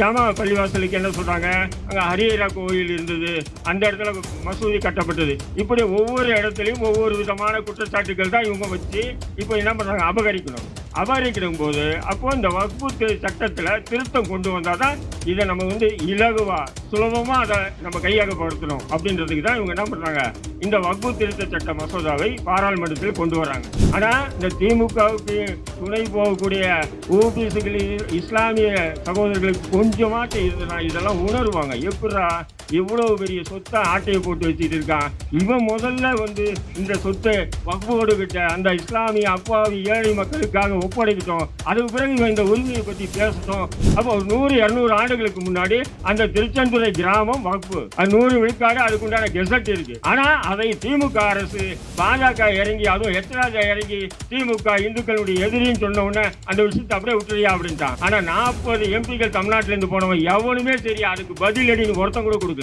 ஜாமா பள்ளிவாசலுக்கு என்ன சொல்றாங்க, அங்கே ஹரியரா கோயில் இருந்தது, அந்த இடத்துல மசூதி கட்டப்பட்டது. இப்படி ஒவ்வொரு இடத்துலையும் ஒவ்வொரு விதமான குற்றச்சாட்டுகள் தான் இவங்க வச்சு இப்போ என்ன பண்ணுறாங்க, அபகரிக்கும் போது அப்போ இந்த வக்ஃபு சட்டத்தில் திருத்தம் கொண்டு வந்தால் தான் இதை நம்ம இலகுவா சுலபமாக அதை நம்ம கையகப்படுத்தணும் அப்படின்றதுக்கு தான் இவங்க என்ன பண்ணுறாங்க, இந்த வக்ஃபு திருத்த சட்ட மசோதாவை பாராளுமன்றத்தில் கொண்டு வராங்க. ஆனால் இந்த திமுகவுக்கு துணை போகக்கூடிய ஓபிசிகளில் இஸ்லாமிய சகோதரர்களுக்கு கொஞ்சமாட்டு இதெல்லாம் உணர்வாங்க. எப்படா எவ்வளவு பெரிய சொத்தை ஆட்டையை போட்டு வச்சுட்டு இருக்கான், இவன் முதல்ல இந்த சொத்தை வக்ஃபோடு கிட்ட அந்த இஸ்லாமிய அப்பாவி ஏழை மக்களுக்காக ஒப்படைக்கட்டும், அதுக்கு பிறகு இவன் இந்த உரிமையை பற்றி பேசட்டும். அப்போ 100-200 ஆண்டுகளுக்கு முன்னாடி அந்த திருச்செந்துறை கிராமம் வக்ஃபு, அது 100 விழுக்காடு அதுக்குண்டான கெசட் இருக்கு. ஆனா அதை திமுக அரசு பாஜக இறங்கி, அதுவும் எத்ராஜா இறங்கி திமுக இந்துக்களுடைய எதிரின்னு சொன்ன உடனே அந்த விஷயத்தை அப்படியே விட்டுறியா அப்படின்ட்டான். ஆனா 40 எம்பிக்கள் தமிழ்நாட்டில இருந்து போனவன் எவனுமே சரி அதுக்கு பதிலடின்னு ஒருத்தம் கூட கொடுக்கல.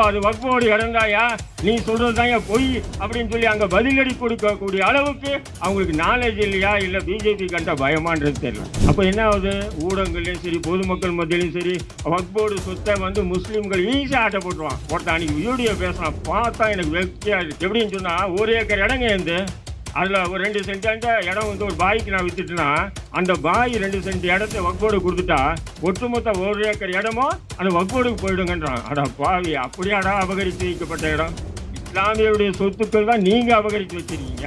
அது வக்ஃபோடு இறந்தாயா, நீ சொல்றதுதாயா பொய் அப்படின்னு சொல்லி அங்க பதிலடி கொடுக்கக்கூடிய அளவுக்கு அவங்களுக்கு நாலேஜ் இல்லையா, இல்ல பிஜேபி கண்ட பயமான்றது தெரியல. அப்ப என்ன ஆகுது, ஊடகங்கள்லயும் சரி பொதுமக்கள் மத்தியிலும் சரி வக்ஃபோடு சொத்தை முஸ்லீம்கள் ஈஸியா ஆட்ட போட்டுருவான். ஒருத்தன் அன்னைக்கு வீடியோ பேசலாம், பார்த்தா எனக்கு வெற்றியா இருக்கு. எப்படின்னு சொன்னா, 1 ஏக்கர் இடங்க இருந்து அதில் ஒரு 2 சென்ட் இடம் ஒரு பாய்க்கு நான் வித்துட்டுனா, அந்த பாய் 2 சென்ட் இடத்த வக்ஃபோடு கொடுத்துட்டா ஒட்டுமொத்த 1 ஏக்கர் இடமோ அந்த வக்ஃபோடுக்கு போயிடுங்கன்றான். அடா பாவி, அப்படியாடா அபகரித்து வைக்கப்பட்ட இடம்? இஸ்லாமியருடைய சொத்துக்கள் தான் நீங்க அபகரித்து வச்சிருக்கீங்க.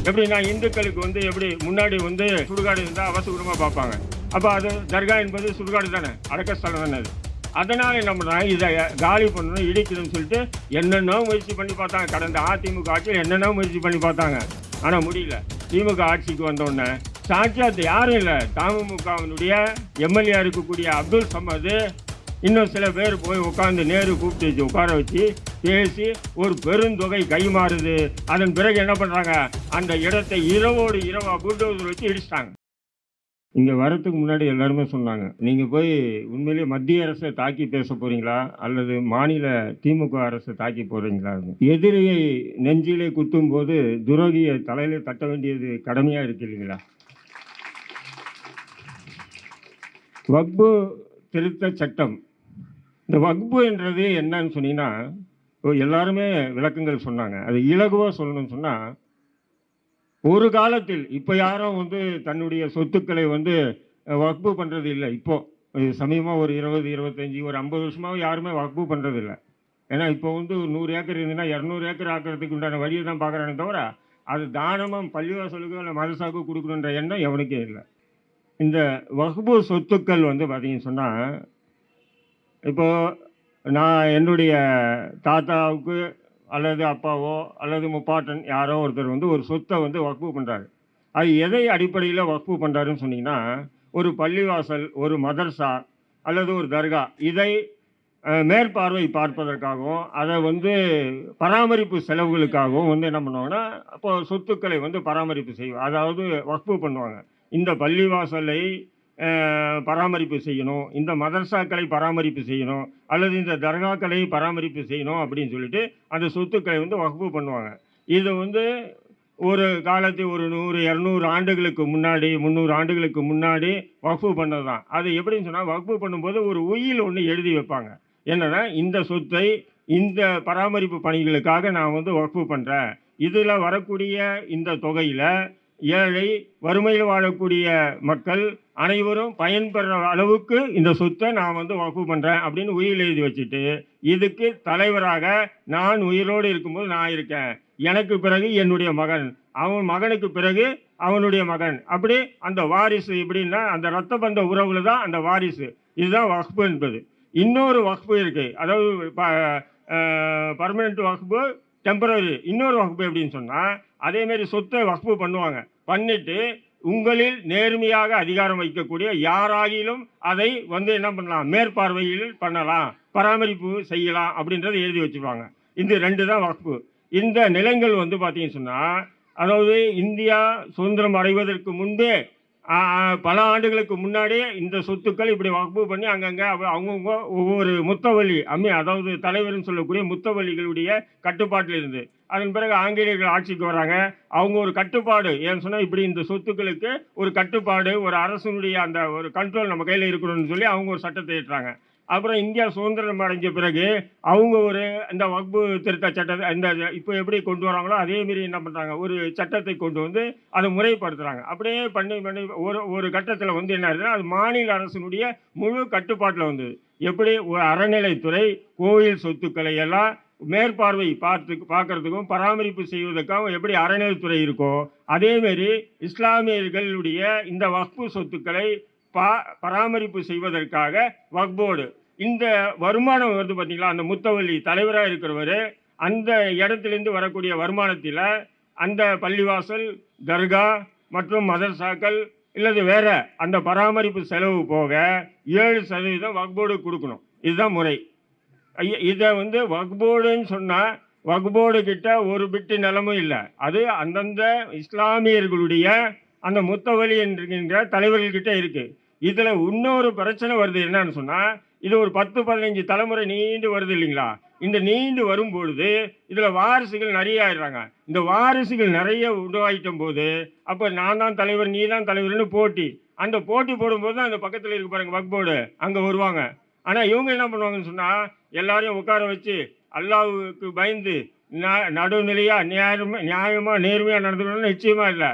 எப்படின்னா இந்துக்களுக்கு எப்படி முன்னாடி சுடுகாடு இருந்தால் அவசகுரமாக பார்ப்பாங்க. அப்போ அது தர்கா என்பது சுடுகாடு தானே, அடக்கஸ்தலம் தானே. அது அதனால என்ன பண்ணுறாங்க, இதை காலி பண்ணணும், இடிக்கணும்னு சொல்லிட்டு என்னென்ன முயற்சி பண்ணி பார்த்தாங்க. கடந்த அதிமுக ஆட்சியில் என்னென்ன முயற்சி பண்ணி பார்த்தாங்க, ஆனால் முடியல. திமுக ஆட்சிக்கு வந்தோடனே சாட்சியாத்து யாரும் இல்லை, தமுமுகவினுடைய எம்எல்ஏ இருக்கக்கூடிய அப்துல் சமது இன்னும் சில பேர் போய் உட்காந்து நேரு கூப்பிட்டு வச்சு உட்கார வச்சு பேசி ஒரு பெருந்தொகை கைமாறுது. அதன் பிறகு என்ன பண்ணுறாங்க, அந்த இடத்தை இரவோடு இரவா புல்டோசர் வச்சு இடிச்சிட்டாங்க. இங்கே வரத்துக்கு முன்னாடி எல்லாருமே சொன்னாங்க, நீங்கள் போய் உண்மையிலேயே மத்திய அரசை தாக்கி பேச போகிறீங்களா அல்லது மாநில திமுக அரசை தாக்கி போகிறீங்களா? எதிரியை நெஞ்சிலே குத்தும் போது துரோகியை தலையிலே தட்ட வேண்டியது கடமையாக இருக்கு இல்லைங்களா? வக்ஃபு திருத்த சட்டம், இந்த வக்ஃபு என்றது என்னன்னு சொன்னீங்கன்னா, எல்லாருமே விளக்கங்கள் சொன்னாங்க. அது இலகுவாக சொல்லணும்னு சொன்னால், ஒரு காலத்தில் இப்போ யாரும் தன்னுடைய சொத்துக்களை வக்ஃபு பண்ணுறது இல்லை. இப்போது சமீபமாக ஒரு 20, 25, ஒரு 50 வருஷமாகவும் யாருமே வக்ஃபு பண்ணுறது இல்லை. ஏன்னா இப்போ 100 ஏக்கர் இருந்துன்னா 200 ஏக்கர் ஆக்கிறதுக்கு உண்டான வழியை தான் பார்க்குறானே தவிர, அது தானமாக பள்ளிவாசலுக்கோ இல்லை மதரசாவுக்கோ கொடுக்கணுன்ற எண்ணம் எவனுக்கே இல்லை. இந்த வக்ஃபு சொத்துக்கள் பார்த்தீங்கன்னு சொன்னால், இப்போது நான் என்னுடைய தாத்தாவுக்கு அல்லது அப்பாவோ அல்லது முப்பாட்டன் யாரோ ஒருத்தர் ஒரு சொத்தை வக்ஃபு பண்ணுறாரு. அது எதை அடிப்படையில் வக்ஃபு பண்ணுறாருன்னு சொன்னீங்கன்னா, ஒரு பள்ளிவாசல், ஒரு மதர்சா அல்லது ஒரு தர்கா, இதை மேற்பார்வை பார்ப்பதற்காகவும் அதை பராமரிப்பு செலவுகளுக்காகவும் என்ன பண்ணுவாங்கன்னா, அப்போ சொத்துக்களை பராமரிப்பு செய்வோம், அதாவது வக்ஃபு பண்ணுவாங்க. இந்த பள்ளிவாசலை பராமரிப்பு செய்யணும், இந்த மதரசாக்களை பராமரிப்பு செய்யணும் அல்லது இந்த தர்காக்களை பராமரிப்பு செய்யணும் அப்படின்னு சொல்லிட்டு அந்த சொத்துக்களை வக்ஃபு பண்ணுவாங்க. இது ஒரு காலத்தில் ஒரு 100-200 ஆண்டுகளுக்கு முன்னாடி 300 ஆண்டுகளுக்கு முன்னாடி வக்ஃபு பண்ணது தான். அது எப்படின்னு சொன்னால், வக்ஃபு பண்ணும்போது ஒரு உயில் ஒன்று எழுதி வைப்பாங்க. என்னன்னா, இந்த சொத்தை இந்த பராமரிப்பு பணிகளுக்காக நான் வக்ஃபு பண்ணுறேன், இதில் வரக்கூடிய இந்த தொகையில் ஏழை வறுமையில் வாழக்கூடிய மக்கள் அனைவரும் பயன்பெற அளவுக்கு இந்த சொத்தை நான் வக்ஃபு பண்ணுறேன் அப்படின்னு உயில் எழுதி வச்சுட்டு, இதுக்கு தலைவராக நான் உயிரோடு இருக்கும்போது நான் இருக்கேன், எனக்கு பிறகு என்னுடைய மகன், அவன் மகனுக்கு பிறகு அவனுடைய மகன், அப்படி அந்த வாரிசு. எப்படின்னா, அந்த இரத்த பந்த உறவுல தான் அந்த வாரிசு. இதுதான் வக்ஃபு என்பது. இன்னொரு வக்ஃபு இருக்குது, அதாவது பர்மனெண்ட் வக்ஃபு, டெம்பரரி. இன்னொரு வக்ஃபு எப்படின்னு சொன்னால், அதேமாரி சொத்தை வக்ஃபு பண்ணுவாங்க. பண்ணிட்டு உங்களில் நேர்மையாக அதிகாரம் வைக்கக்கூடிய யாராகிலும் அதை என்ன பண்ணலாம், மேற்பார்வையில் பண்ணலாம், பராமரிப்பு செய்யலாம் அப்படின்றத எழுதி வச்சுருவாங்க. இந்த 2 தான் வக்ஃபு. இந்த நிலங்கள் பார்த்தீங்கன்னு சொன்னால், அதாவது இந்தியா சுதந்திரம் அடைவதற்கு முன்பே பல ஆண்டுகளுக்கு முன்னாடியே இந்த சொத்துக்கள் இப்படி வக்ஃபு பண்ணி அங்கங்கே அவங்கவுங்க ஒவ்வொரு முத்தவள்ளி அதாவது தலைவர்னு சொல்லக்கூடிய முத்தவள்ளிகளுடைய கட்டுப்பாட்டில் இருந்து அதன் பிறகு ஆங்கிலேயர்கள் ஆட்சிக்கு வராங்க. அவங்க ஒரு கட்டுப்பாடு ஏன்னு சொன்னால் இப்படி இந்த சொத்துக்களுக்கு ஒரு கட்டுப்பாடு ஒரு அரசனுடைய அந்த ஒரு கண்ட்ரோல் நம்ம கையில் இருக்கணும்னு சொல்லி அவங்க ஒரு சட்டத்தை ஏற்றாங்க. அப்புறம் இந்தியா சுதந்திரம் அடைஞ்ச பிறகு அவங்க ஒரு இந்த வக்ஃபு திருத்த சட்டத்தை இந்த இப்போ எப்படி கொண்டு வராங்களோ அதேமாரி என்ன பண்ணுறாங்க ஒரு சட்டத்தை கொண்டு வந்து அதை முறைப்படுத்துகிறாங்க. அப்படியே பண்ணி பண்ணி ஒரு ஒரு கட்டத்தில் வந்து என்ன ஆகுதுன்னா அது மாநில அரசினுடைய முழு கட்டுப்பாட்டில் வந்தது. எப்படி ஒரு அறநிலைத்துறை கோயில் சொத்துக்களை எல்லாம் மேற்பார்வை பார்க்கறதுக்கும் பராமரிப்பு செய்வதற்காகவும் எப்படி அறநிலைத்துறை இருக்கோ அதேமாரி இஸ்லாமியர்களுடைய இந்த வக்ஃபு சொத்துக்களை பராமரிப்பு செய்வதற்காக வக்ஃப் போர்டு இந்த வருமானம் வருது பார்த்தீங்களா, அந்த முத்தவள்ளி தலைவராக இருக்கிறவர் அந்த இடத்துலேருந்து வரக்கூடிய வருமானத்தில் அந்த பள்ளிவாசல் தர்கா மற்றும் மதரசாக்கள் இல்லது வேற அந்த பராமரிப்பு செலவு போக 7% வக்ஃப் போர்டு கொடுக்கணும். இதுதான் முறை. இதை வந்து வக்ஃப் போர்டுன்னு சொன்னால் வக்ஃப் போர்டு கிட்ட ஒரு பிட்டு நிலமும் இல்லை. அது அந்தந்த இஸ்லாமியர்களுடைய அந்த முத்தவலி என்கின்ற தலைவர்கள்கிட்ட இருக்குது. இதில் இன்னொரு பிரச்சனை வருது என்னன்னு சொன்னால் இது ஒரு 10-15 தலைமுறை நீண்டு வருது இல்லைங்களா. இந்த நீண்டு வரும்பொழுது இதில் வாரிசுகள் நிறைய ஆயிடுறாங்க. இந்த வாரிசுகள் நிறைய உருவாயிட்டும் போது அப்போ நான் தான் தலைவர் நீ தான் தலைவர்னு போட்டி அந்த போட்டி போடும்போது தான் அந்த பக்கத்தில் இருக்க பாருங்க வக்ஃப் போர்டு அங்கே வருவாங்க. ஆனால் இவங்க என்ன பண்ணுவாங்கன்னு சொன்னால் எல்லாரையும் உட்கார வச்சு அல்லாஹ்வுக்கு பயந்து நடுநிலையாக நியாயமாக நேர்மையாக நடந்துக்கணும்னு நிச்சயமாக இல்லை.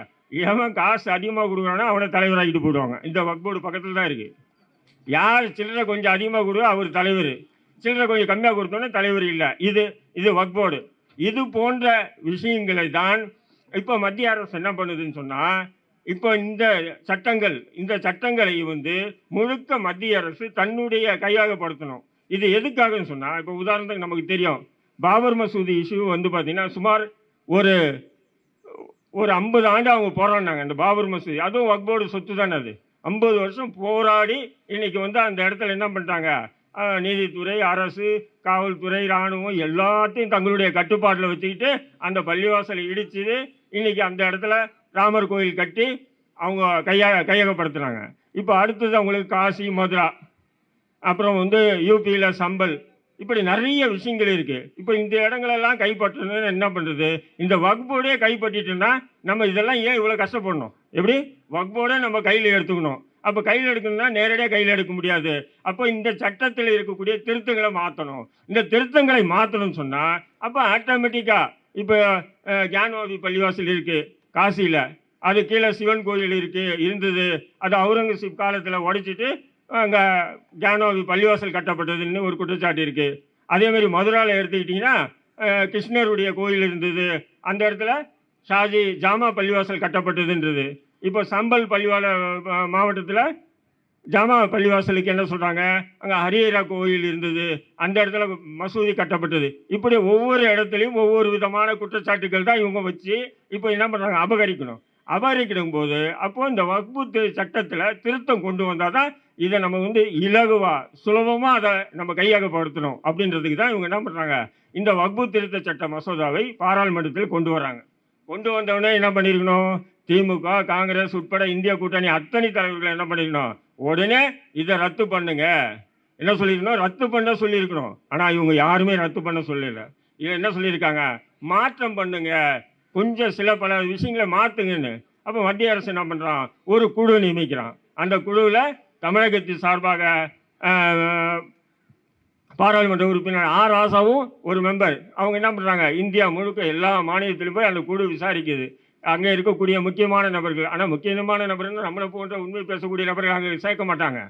எவன் காசு அதிகமாக கொடுக்குறானோ அவனை தலைவராகிட்டு போயிடுவாங்க. இந்த வக்ஃப் போர்டு பக்கத்தில் தான் இருக்குது. யார் சில்லறை கொஞ்சம் அதிகமாக கொடுவோ அவர் தலைவர், சில்லறை கொஞ்சம் கம்மியாக கொடுத்தோன்னே தலைவர் இல்லை. இது வக்ஃப் போர்டு. இது போன்ற விஷயங்களை தான் இப்போ மத்திய அரசு என்ன பண்ணுதுன்னு சொன்னால் இப்போ இந்த சட்டங்களை வந்து முழுக்க மத்திய அரசு தன்னுடைய கையாகப்படுத்தணும். இது எதுக்காகன்னு சொன்னால் இப்போ உதாரணத்துக்கு நமக்கு தெரியும் பாபர் மசூதி இஷ்யூ வந்து பார்த்திங்கன்னா சுமார் ஒரு 50 ஆண்டு அவங்க போராடினாங்க. அந்த பாபர் மசூதி அதுவும் வக்ஃப் போர்டு சொத்து தானே. அது 50 வருஷம் போராடி இன்னைக்கு வந்து அந்த இடத்துல என்ன பண்ணிட்டாங்க நீதித்துறை அரசு காவல்துறை இராணுவம் எல்லாத்தையும் தங்களுடைய கட்டுப்பாட்டில் வச்சுக்கிட்டு அந்த பள்ளிவாசலை இடிச்சுது. இன்னைக்கு அந்த இடத்துல ராமர் கோயில் கட்டி அவங்க கையகப்படுத்துனாங்க. இப்போ அடுத்தது அவங்களுக்கு காசி மதுரா அப்புறம் வந்து யூபியில் சம்பல் இப்படி நிறைய விஷயங்கள் இருக்குது. இப்போ இந்த இடங்களெல்லாம் கைப்பற்றணும்னு என்ன பண்ணுறது, இந்த வக்ஃப் போர்டே கைப்பற்றிட்டுன்னா நம்ம இதெல்லாம் ஏன் இவ்வளோ கஷ்டப்படணும். எப்படி வக்ஃப் போர்டே நம்ம கையில் எடுத்துக்கணும். அப்போ கையில் எடுக்கணும்னா நேரடியாக கையில் எடுக்க முடியாது. அப்போ இந்த சட்டத்தில் இருக்கக்கூடிய திருத்தங்களை மாற்றணும். இந்த திருத்தங்களை மாற்றணும்னு சொன்னால் அப்போ ஆட்டோமேட்டிக்காக இப்போ கியான்வாபி பள்ளிவாசல் இருக்குது காசியில், அது கீழே சிவன் கோயில் இருந்தது. அது அவுரங்கசீப் காலத்தில் உடைச்சிட்டு அங்கே கியான்வாபி பள்ளிவாசல் கட்டப்பட்டதுன்னு ஒரு குற்றச்சாட்டு இருக்குது. அதேமாதிரி மதுராவில் எடுத்துக்கிட்டிங்கன்னா கிருஷ்ணருடைய கோயில் இருந்தது, அந்த இடத்துல ஷாஜி ஜாமா பள்ளிவாசல் கட்டப்பட்டதுன்றது. இப்போ சம்பல் மாவட்டத்தில் ஜாமா பள்ளிவாசலுக்கு என்ன சொல்கிறாங்க அங்கே ஹரியரா கோயில் இருந்தது, அந்த இடத்துல மசூதி கட்டப்பட்டது. இப்படி ஒவ்வொரு இடத்துலையும் ஒவ்வொரு விதமான குற்றச்சாட்டுகள் தான் இவங்க வச்சு இப்போ என்ன பண்ணுறாங்க அபகரிக்கிடும் போது அப்போது இந்த வக்ஃபு சட்டத்தில் திருத்தம் கொண்டு வந்தால் தான் இதை நம்ம வந்து இலகுவாக சுலபமாக அதை நம்ம கையகப்படுத்தணும். அப்படின்றதுக்கு தான் இவங்க என்ன பண்ணுறாங்க இந்த வக்ஃபு திருத்த சட்ட மசோதாவை பாராளுமன்றத்தில் கொண்டு வராங்க. கொண்டு வந்தவுடனே என்ன பண்ணியிருக்கணும் திமுக காங்கிரஸ் உட்பட இந்திய கூட்டணி அத்தனை தலைவர்கள் என்ன பண்ணியிருக்கணும் உடனே இதை ரத்து பண்ணுங்க என்ன சொல்லியிருக்கணும் ரத்து பண்ண சொல்லியிருக்கணும். ஆனால் இவங்க யாருமே ரத்து பண்ண சொல்லலை. இதை என்ன சொல்லியிருக்காங்க மாற்றம் பண்ணுங்க, கொஞ்சம் பல விஷயங்களை மாற்றுங்கன்னு. அப்போ மத்திய அரசு என்ன பண்ணுறான் ஒரு குழு நியமிக்கிறான். அந்த குழுவில் தமிழகத்தின் சார்பாக பாராளுமன்ற உறுப்பினர் ஆர் ராசாவும் ஒரு மெம்பர். அவங்க என்ன பண்ணுறாங்க இந்தியா முழுக்க எல்லா மாநிலத்திலும் போய் அந்த குழு விசாரிக்குது. அங்கே இருக்கக்கூடிய முக்கியமான நபர்கள், ஆனால் முக்கியமான நபர்கள் நம்மளை போன்ற உண்மை பேசக்கூடிய நபர்கள் அங்கே சேர்க்க மாட்டாங்க.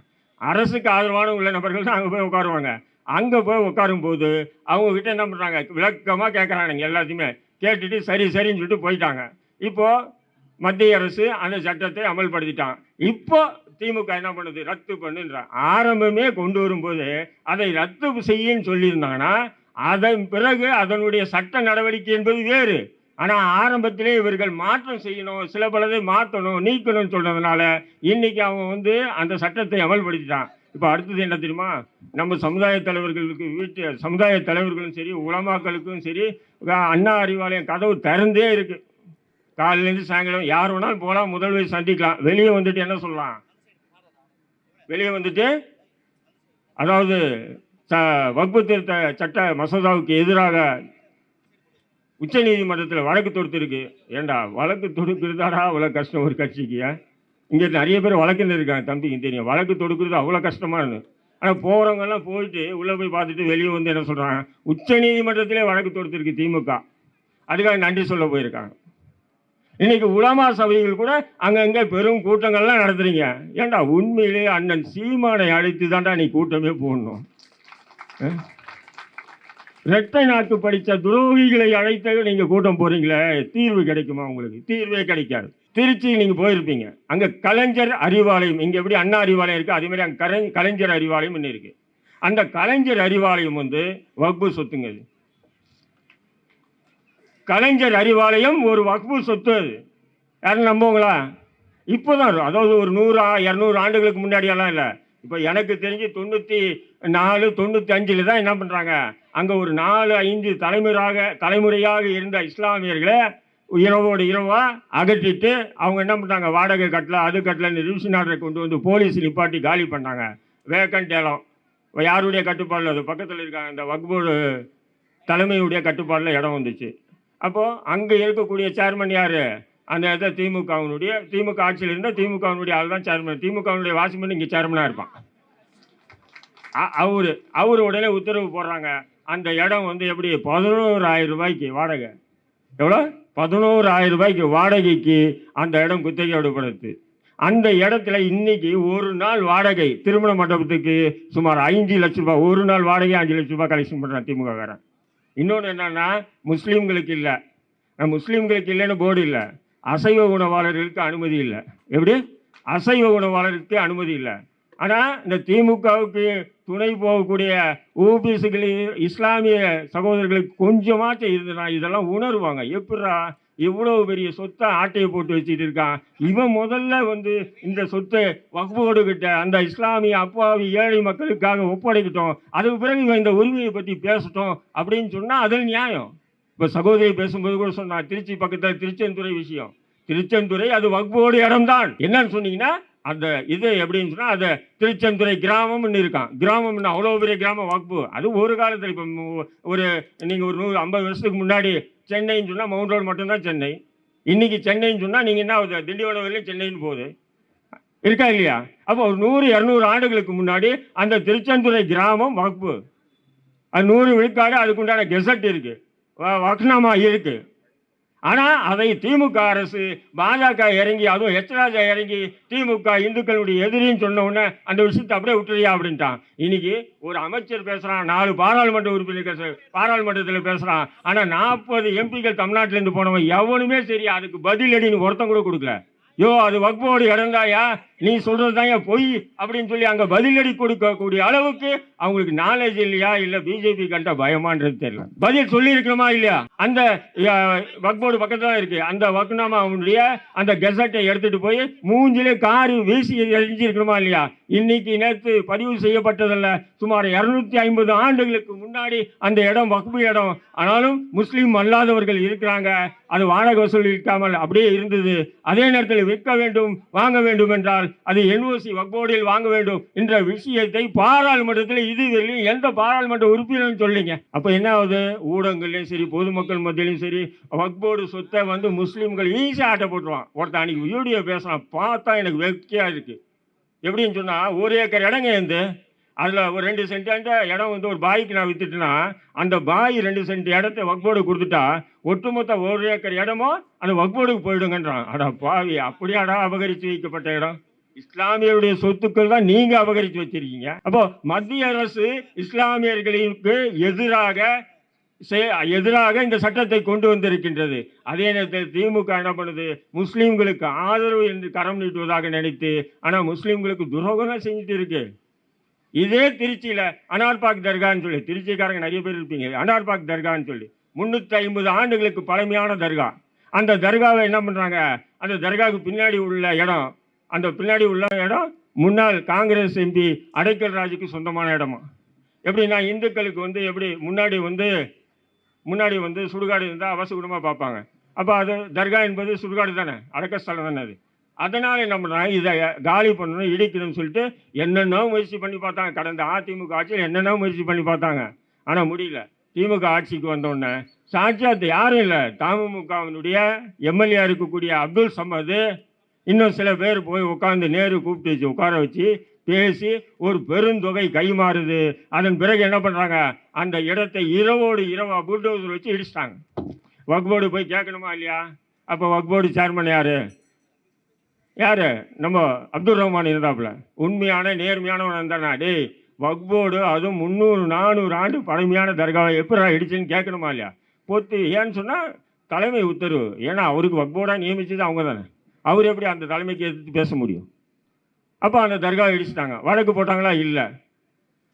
அரசுக்கு ஆதரவான உள்ள நபர்கள் தான் அங்கே போய் உட்காருவாங்க. அங்கே போய் உட்காரும்போது அவங்கக்கிட்ட என்ன பண்ணுறாங்க விளக்கமாக கேட்குறானுங்க. எல்லாத்தையுமே கேட்டுட்டு சரின்னு சொல்லிட்டு போயிட்டாங்க. இப்போது மத்திய அரசு அந்த சட்டத்தை அமல்படுத்திட்டான். இப்போ திமுக என்ன பண்ணுது ரத்து பண்ணுன்ற ஆரம்பமே கொண்டு வரும்போது அதை ரத்து செய்யன்னு சொல்லியிருந்தாங்கன்னா அதன் பிறகு அதனுடைய சட்ட நடவடிக்கை என்பது வேறு. ஆனால் ஆரம்பத்திலே இவர்கள் மாற்றம் செய்யணும், சில பலதை மாற்றணும் நீக்கணும்னு சொல்றதுனால இன்னைக்கு அவன் வந்து அந்த சட்டத்தை அமல்படுத்திட்டான். இப்போ அடுத்தது என்ன தெரியுமா, நம்ம சமுதாய தலைவர்களும் சரி உலமாக்களுக்கும் சரி அண்ணா அறிவாலயம் கதவு திறந்தே இருக்கு. காலையிலேருந்து சாயங்காலம் யார் வேணாலும் போகலாம், முதல்வர் சந்திக்கலாம். வெளியே வந்துட்டு என்ன சொல்லலாம்? வெளியே வந்துட்டு அதாவது வக்பு திருத்த சட்ட மசோதாவுக்கு எதிராக உச்ச நீதிமன்றத்தில் வழக்கு தொடுத்துருக்கு. ஏண்டா வழக்கு தொடுக்கிறதாடா அவ்வளோ கஷ்டம் ஒரு கட்சிக்கு? இங்கே நிறைய பேர் வழக்குன்னு இருக்காங்க, தம்பிக்கு தெரியும். வழக்கு தொடுக்கிறது அவ்வளோ கஷ்டமானு. ஆனால் போகிறவங்கெல்லாம் போயிட்டு உள்ளே போய் பார்த்துட்டு வெளியே வந்து என்ன சொல்கிறாங்க? உச்ச நீதிமன்றத்திலே வழக்கு தொடுத்துருக்கு திமுக. அதுக்காக நன்றி சொல்ல போயிருக்காங்க. இன்னைக்கு உலமா சபைகள் கூட அங்கங்கே பெரும் கூட்டங்கள்லாம் நடத்துறீங்க. ஏண்டா உண்மையிலே அண்ணன் சீமானை அழைத்து தாண்டா நீ கூட்டமே போடணும். இரட்டை நாக்கு படித்த துரோகிகளை அழைத்த நீங்கள் கூட்டம் போகிறீங்களே, தீர்வு கிடைக்குமா? உங்களுக்கு தீர்வே கிடைக்காது. திருச்சி நீங்கள் போயிருப்பீங்க, அங்கே கலைஞர் அறிவாலயம், இங்கே எப்படி அண்ணா அறிவாலயம் இருக்குது அதேமாதிரி அங்கே கலைஞர் அறிவாலயம் இன்னும் இருக்குது. அந்த கலைஞர் அறிவாலயம் வந்து வக்பு சொத்துங்க. அது கலைஞர் அறிவாலயம் ஒரு வக்பு சொத்து. அது யாரும் நம்புவங்களா? இப்போ தான், அதாவது ஒரு 100-200 ஆண்டுகளுக்கு முன்னாடியெல்லாம் இல்லை. இப்போ எனக்கு தெரிஞ்சு 94, 95 தான் என்ன பண்ணுறாங்க, அங்கே ஒரு 4-5 தலைமுறையாக இருந்த இஸ்லாமியர்களை இரவோடு இரவாக அகற்றிட்டு அவங்க என்ன பண்ணுறாங்க, வாடகை கட்டல அது கட்டலன்னு ரிவிஷன் ஆர்டரை கொண்டு வந்து போலீஸ் நிப்பாட்டி காலி பண்ணாங்க. வேக்கண்ட் இடம் யாருடைய கட்டுப்பாடில், அது பக்கத்தில் இருக்காங்க இந்த வக்போர்டு தலைமையுடைய கட்டுப்பாடில் இடம் வந்துச்சு. அப்போது அங்கே இருக்கக்கூடிய சேர்மன் யார்? அந்த இடத்துல திமுக ஆட்சியில் இருந்தால் திமுகவினுடைய ஆள் தான் சேர்மன். திமுகவினுடைய வாட்ச்மேன் இங்கே சேர்மனாக இருப்பான். அவர் உடனே உத்தரவு போடுறாங்க. அந்த இடம் வந்து எப்படி 11,000 ரூபாய்க்கு வாடகை. எவ்வளோ? 11,000 ரூபாய்க்கு வாடகைக்கு அந்த இடம் குத்தகை விடப்படுது. அந்த இடத்துல இன்னைக்கு ஒரு நாள் வாடகை திருமண மண்டபத்துக்கு சுமார் 5 லட்சம் ரூபாய். ஒரு நாள் வாடகை 5 லட்சம் ரூபாய் கலெக்ஷன் பண்ணுறான் திமுக காரன். இன்னொன்று என்னன்னா, முஸ்லீம்களுக்கு இல்லை, முஸ்லீம்களுக்கு இல்லைன்னு போர்டு இல்லை, அசைவ உணவாளர்களுக்கு அனுமதி இல்லை. எப்படி? அசைவ உணவாளருக்கு அனுமதி இல்லை. ஆனால் இந்த திமுகவுக்கு துணை போகக்கூடிய ஓபிஎஸ்களின் இஸ்லாமிய சகோதரர்களுக்கு கொஞ்சமாச்சும் இருந்தனா இதெல்லாம் உணர்வாங்க. எப்படா எவ்வளோ பெரிய சொத்தை ஆட்டையை போட்டு வச்சுட்டு இருக்கான் இவன், முதல்ல வந்து இந்த சொத்தை வக்போர்டு கிட்ட அந்த இஸ்லாமிய அப்பாவி ஏழை மக்களுக்காக ஒப்படைக்கிட்டோம், அதுக்கு பிறகு இவன் இந்த உரிமையை பற்றி பேசட்டும் அப்படின்னு சொன்னால் அதில் நியாயம். இப்போ சகோதரி பேசும்போது கூட சொன்னா, திருச்சி பக்கத்தில் திருச்செந்துறை விஷயம். திருச்செந்துறை அது வக்போர்டு இடம்தான். என்னன்னு சொன்னீங்கன்னா, அந்த இது எப்படின்னு சொன்னால், அதை திருச்செந்துறை கிராமம்னு இருக்கான். கிராமம்னு அவ்வளோ பெரிய கிராமம் வக்பு. அது ஒரு காலத்தில் இப்போ ஒரு நீங்கள் ஒரு 150 வருஷத்துக்கு முன்னாடி சென்னைன்னு சொன்னால் மவுண்ட் ரோடு மட்டும்தான் சென்னை. இன்றைக்கி சென்னைன்னு சொன்னால் நீங்கள் என்ன ஆகுது, திண்டிவனம் வரையிலும் சென்னைன்னு போகுது, இருக்கா இல்லையா? அப்போ ஒரு 100-200 ஆண்டுகளுக்கு முன்னாடி அந்த திருச்செந்துறை கிராமம் வக்பு. அது 100 விழுக்காடு அதுக்குண்டான கெசட் இருக்குது, வக்னாமா இருக்குது. ஆனால் அதை திமுக அரசு, பாஜக இறங்கி, அதுவும் ஹெச்ராஜா இறங்கி திமுக இந்துக்களுடைய எதிரின்னு சொன்ன உடனே அந்த விஷயத்தை அப்படியே விட்டுறியா அப்படின்ட்டான். இன்னைக்கு ஒரு அமைச்சர் பேசுகிறான், 4 பாராளுமன்ற உறுப்பினர்கள் பாராளுமன்றத்தில் பேசுகிறான். ஆனால் 40 எம்பிக்கள் தமிழ்நாட்டிலேருந்து போனவன் எவனுமே சரி அதுக்கு பதிலடின்னு ஒருத்தன் கூட கொடுக்கல. அது வக்போடு இடந்தாயா, நீ சொல்றது தான் பொய் அப்படின்னு சொல்லி அங்கே பதிலடி கொடுக்கக்கூடிய அளவுக்கு அவங்களுக்கு நாலேஜ் இல்லையா, இல்லை பிஜேபி கண்ட பயமான்றது தெரியல. பதில் சொல்லி இருக்கணுமா இல்லையா? அந்த வக்போர்டு பக்கத்தில் தான் இருக்கு. அந்த வக்னாமா அவனுடைய அந்த கெசட்டை எடுத்துட்டு போய் மூஞ்சிலே காரி வீசி எரிஞ்சிருக்கணுமா இல்லையா? இன்னைக்கு நேற்று பதிவு செய்யப்பட்டதில்ல, சுமார் 250 ஆண்டுகளுக்கு முன்னாடி அந்த இடம் வக்பு இடம். ஆனாலும் முஸ்லீம் அல்லாதவர்கள் இருக்கிறாங்க, அது வாடகை வசூல் இருக்காமல் அப்படியே இருந்தது. அதே நேரத்தில் விற்க வேண்டும், வாங்க வேண்டும் என்றால் அது என்ஓசி வக்போர்டில் வாங்க வேண்டும் என்ற விஷயத்தை பாராளுமன்றத்தில் இதுவரையிலும் எந்த பாராளுமன்ற உறுப்பினரும் சொல்லிங்க. அப்போ என்ன ஆகுது, ஊடகங்கள்லையும் சரி பொதுமக்கள் மத்தியிலும் சரி வக்போர்டு சொத்தை வந்து முஸ்லீம்கள் ஈஸியாக ஆட்டை போட்டுருவான். ஒருத்தர் அன்னைக்கு வீடியோ பேசலாம், பார்த்தா எனக்கு வெக்கையாக இருக்குது. எப்படின்னு சொன்னால், 1 ஏக்கர் இடங்க இருந்து அதில் ஒரு 2 சென்ட் இடம் வந்து ஒரு பாய்க்கு நான் வித்துட்டேன்னா, அந்த பாய் 2 சென்ட் இடத்த வக்போர்டு கொடுத்துட்டா ஒட்டுமொத்த 1 ஏக்கர் இடமும் அந்த வக்போர்டுக்கு போயிடுங்கன்றான். அடா பாவி, அப்படியாடா அபகரித்து வைக்கப்பட்ட இடம்? இஸ்லாமியருடைய சொத்துக்கள் தான் நீங்க அபகரித்து வச்சிருக்கீங்க. அப்போ மத்திய அரசு இஸ்லாமியர்களுக்கு எதிராக இந்த சட்டத்தை கொண்டு வந்திருக்கின்றது. அதே நேரத்தில் திமுக என்ன பண்ணுது, முஸ்லீம்களுக்கு ஆதரவு என்று கரம் நீட்டுவதாக நினைத்து ஆனால் முஸ்லீம்களுக்கு துரோகம் செஞ்சுட்டு இருக்கு. இதே திருச்சியில் அனார்பாக் தர்கான்னு சொல்லி, திருச்சிக்காரங்க நிறைய பேர் இருப்பீங்க, அனார்பாக் தர்கான்னு சொல்லி 350 ஆண்டுகளுக்கு பழமையான தர்கா. அந்த தர்காவை என்ன பண்ணுறாங்க, அந்த தர்காவுக்கு பின்னாடி உள்ள இடம், அந்த பின்னாடி உள்ள இடம் முன்னாள் காங்கிரஸ் எம்பி அடைக்கல் ராஜுக்கு சொந்தமான இடமா. எப்படின்னா, இந்துக்களுக்கு வந்து எப்படி முன்னாடி வந்து சுடுகாடு இருந்தால் அவசகுடமாக பார்ப்பாங்க, அப்போ அது தர்கா என்பது சுடுகாடு தானே, அடக்கஸ்தலம் தானே அது. அதனால் என்ன பண்ணுறாங்க, இதை காலி பண்ணணும், இடிக்கணும்னு சொல்லிட்டு என்னென்னோ முயற்சி பண்ணி பார்த்தாங்க. கடந்த அதிமுக ஆட்சியில் என்னென்னோ முயற்சி பண்ணி பார்த்தாங்க, ஆனால் முடியல. திமுக ஆட்சிக்கு வந்தோடனே சாட்சியாத் யாரும் இல்லை, தமுமுகவினுடைய எம்எல்ஏ இருக்கக்கூடிய அப்துல் சமது, இன்னும் சில பேர் போய் உட்காந்து நேரு கூப்பிட்டு வச்சு உட்கார வச்சு பேசி ஒரு பெருந்தொகை கைமாறுது. அதன் பிறகு என்ன பண்ணுறாங்க, அந்த இடத்தை இரவோடு இரவா புல்டோசர் வச்சு இடிச்சிட்டாங்க. வக்ஃப் போர்டு போய் கேட்கணுமா இல்லையா? அப்போ வக்ஃப் போர்டு சேர்மன் யார்? யார்? நம்ம அப்துல் ரஹ்மான் இருந்தாப்புல. உண்மையான நேர்மையானவன் இருந்தானா, டேய் வக்ஃப் போர்டு அதுவும் 300 400 ஆண்டு பழமையான தர்காவை எப்படா இடிச்சுன்னு கேட்கணுமா இல்லையா? பொத்து ஏன்னு சொன்னால் தலைமை உத்தரவு. ஏன்னா அவருக்கு வக்ஃப் போர்டாக நியமிச்சது அவங்க தானே. அவர் எப்படி அந்த தலைமைக்கு எதிர்த்து பேச முடியும்? அப்போ அந்த தர்காவை இடிச்சிட்டாங்க. வழக்கு போட்டாங்களா? இல்லை.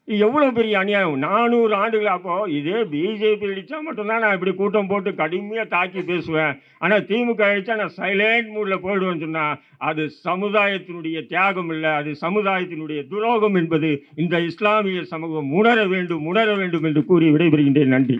எவ்வளோ பெரிய அநியாயம்! 400 ஆண்டுகள். அப்போது இதே பிஜேபி அடித்தா மட்டும்தான் நான் இப்படி கூட்டம் போட்டு கடுமையாக தாக்கி பேசுவேன். ஆனால் திமுக அடித்தா நான் சைலண்ட் மூடில் போயிடுவேன்னு சொன்னால் அது சமுதாயத்தினுடைய தியாகம் இல்லை, அது சமுதாயத்தினுடைய துரோகம் என்பது இந்த இஸ்லாமிய சமூகம் உணர வேண்டும் என்று கூறி விடைபெறுகின்றேன். நன்றி.